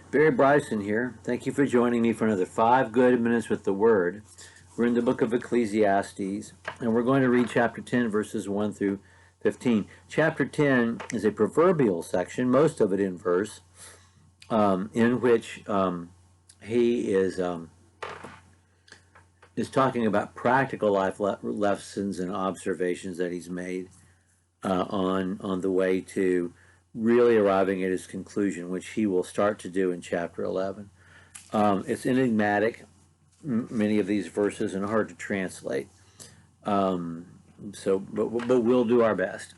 Barry Bryson here. Thank you for joining me for another 5 good minutes with the Word. We're in the book of Ecclesiastes, and we're going to read chapter 10, verses 1 through 15. Chapter 10 is a proverbial section, most of it in verse, in which he is talking about practical life lessons and observations that he's made on the way to really arriving at his conclusion, which he will start to do in chapter 11. It's enigmatic, many of these verses, and hard to translate. But we'll do our best.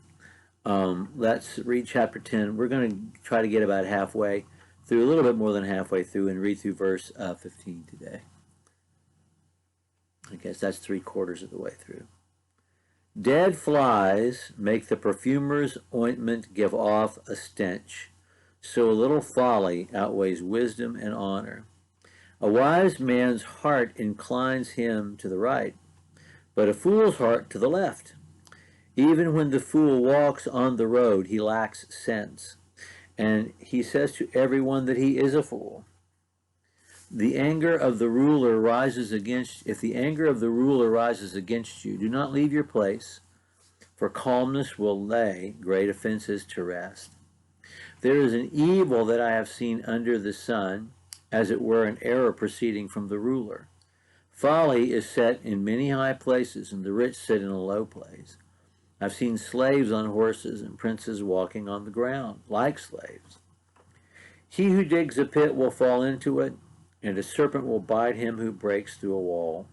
Let's read chapter 10. We're going to try to get about halfway through, a little bit more than halfway through, and read through verse 15 today. I guess that's 3/4 of the way through. Dead flies make the perfumer's ointment give off a stench, so a little folly outweighs wisdom and honor. A wise man's heart inclines him to the right, but a fool's heart to the left. Even when the fool walks on the road, he lacks sense, and he says to everyone that he is a fool. The anger of the ruler rises against, if the anger of the ruler rises against you, do not leave your place, for calmness will lay great offenses to rest. There is an evil that I have seen under the sun, as it were an error proceeding from the ruler. Folly is set in many high places, and the rich sit in a low place. I've seen slaves on horses and princes walking on the ground, like slaves. He who digs a pit will fall into it, and a serpent will bite him who breaks through a wall.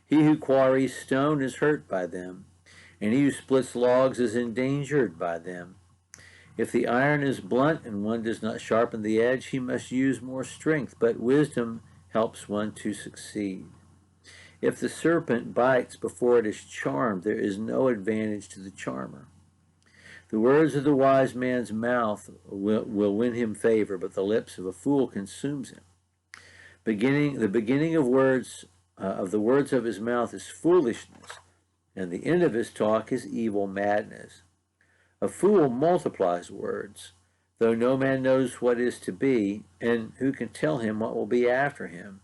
He who quarries stone is hurt by them, and he who splits logs is endangered by them. If the iron is blunt and one does not sharpen the edge, he must use more strength, but wisdom helps one to succeed. If the serpent bites before it is charmed, there is no advantage to the charmer. The words of the wise man's mouth will win him favor, but the lips of a fool consumes him. The beginning of the words of his mouth is foolishness, and the end of his talk is evil madness. A fool multiplies words, though no man knows what is to be, and who can tell him what will be after him?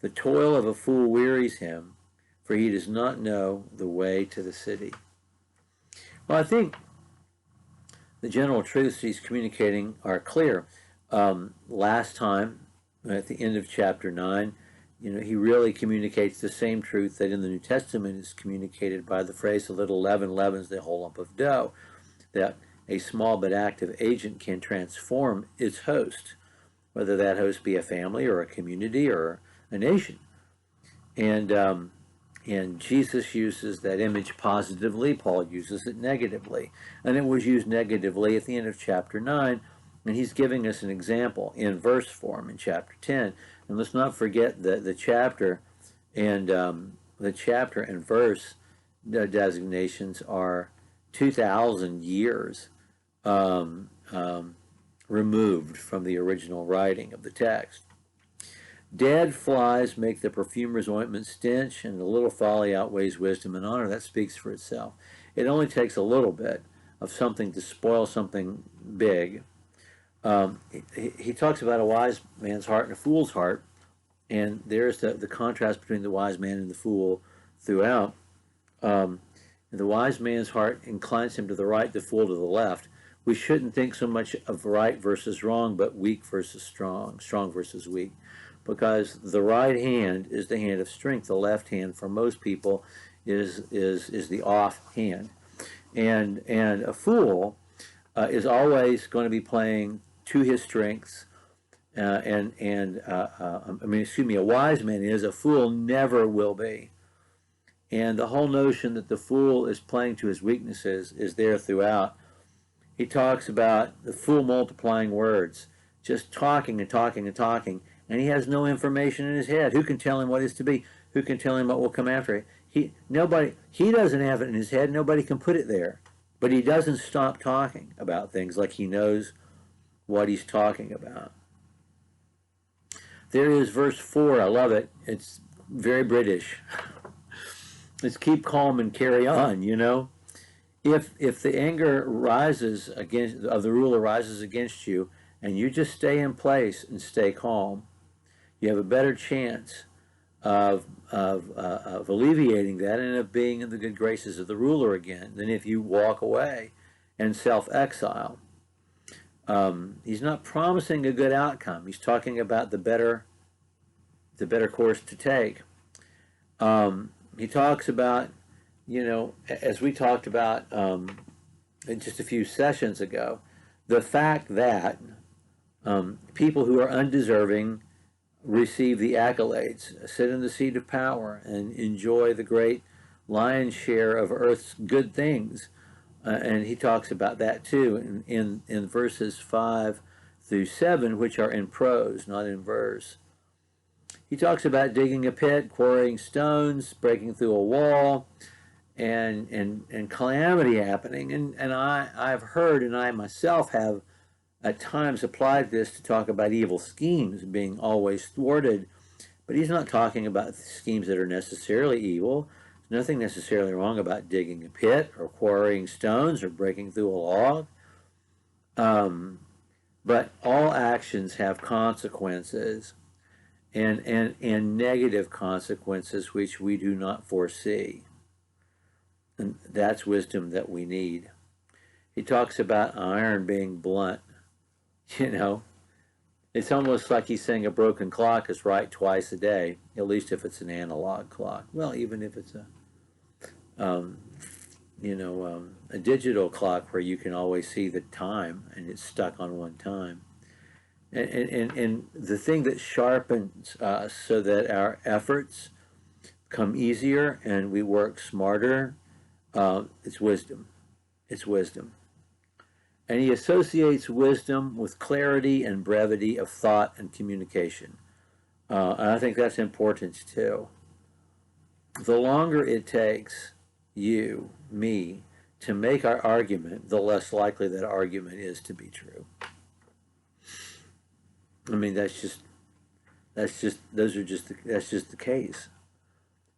The toil of a fool wearies him, for he does not know the way to the city. Well, I think the general truths he's communicating are clear. Last time, at the end of chapter 9, he really communicates the same truth that in the New Testament is communicated by the phrase, a little leaven leavens the whole lump of dough, that a small but active agent can transform its host, whether that host be a family or a community or a nation. And Jesus uses that image positively, Paul uses it negatively, and it was used negatively at the end of chapter 9. And he's giving us an example in verse form in chapter 10. And let's not forget that the chapter and verse designations are 2,000 years removed from the original writing of the text. Dead flies make the perfumer's ointment stench, and a little folly outweighs wisdom and honor. That speaks for itself. It only takes a little bit of something to spoil something big. He talks about a wise man's heart and a fool's heart, and there's the contrast between the wise man and the fool throughout. The wise man's heart inclines him to the right, the fool to the left. We shouldn't think so much of right versus wrong, but weak versus strong, strong versus weak, because the right hand is the hand of strength. The left hand, for most people, is the off hand, and a fool is always going to be playing to his strengths, a wise man is, a fool never will be. And the whole notion that the fool is playing to his weaknesses is there throughout. He talks about the fool multiplying words, just talking and talking and talking, and he has no information in his head. Who can tell him what is to be? Who can tell him what will come after it? He doesn't have it in his head. Nobody can put it there. But he doesn't stop talking about things like he knows what he's talking about. There is verse 4. I love it. It's very British. It's keep calm and carry on, If the anger of the ruler rises against you, and you just stay in place and stay calm, you have a better chance of alleviating that and of being in the good graces of the ruler again than if you walk away and self-exile. He's not promising a good outcome. He's talking about the better course to take. He talks about, as we talked about just a few sessions ago, the fact that people who are undeserving receive the accolades, sit in the seat of power, and enjoy the great lion's share of earth's good things. And he talks about that too in verses 5 through 7, which are in prose, not in verse. He talks about digging a pit, quarrying stones, breaking through a wall, and calamity happening. And I've heard, and I myself have at times applied this to talk about evil schemes being always thwarted, but he's not talking about schemes that are necessarily evil. There's nothing necessarily wrong about digging a pit or quarrying stones or breaking through a log. But all actions have consequences and negative consequences which we do not foresee. And that's wisdom that we need. He talks about iron being blunt. It's almost like he's saying a broken clock is right twice a day, at least if it's an analog clock. Well, even if it's a digital clock where you can always see the time and it's stuck on one time. And the thing that sharpens us so that our efforts come easier and we work smarter, it's wisdom. It's wisdom. And he associates wisdom with clarity and brevity of thought and communication. And I think that's important too. The longer it takes you, me, to make our argument, the less likely that argument is to be true. I mean, that's just the case.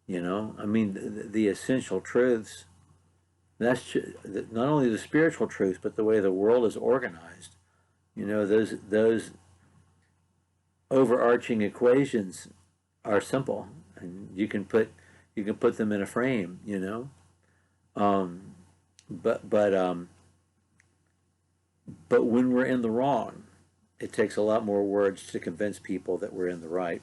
I mean, the essential truths. That's not only the spiritual truth, but the way the world is organized. Those overarching equations are simple, and you can put them in a frame. But when we're in the wrong, it takes a lot more words to convince people that we're in the right,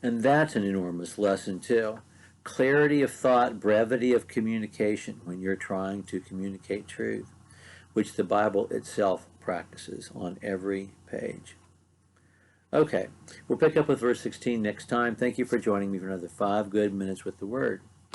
and that's an enormous lesson too. Clarity of thought, brevity of communication when you're trying to communicate truth, which the Bible itself practices on every page. Okay, we'll pick up with verse 16 next time. Thank you for joining me for another 5 good minutes with the Word.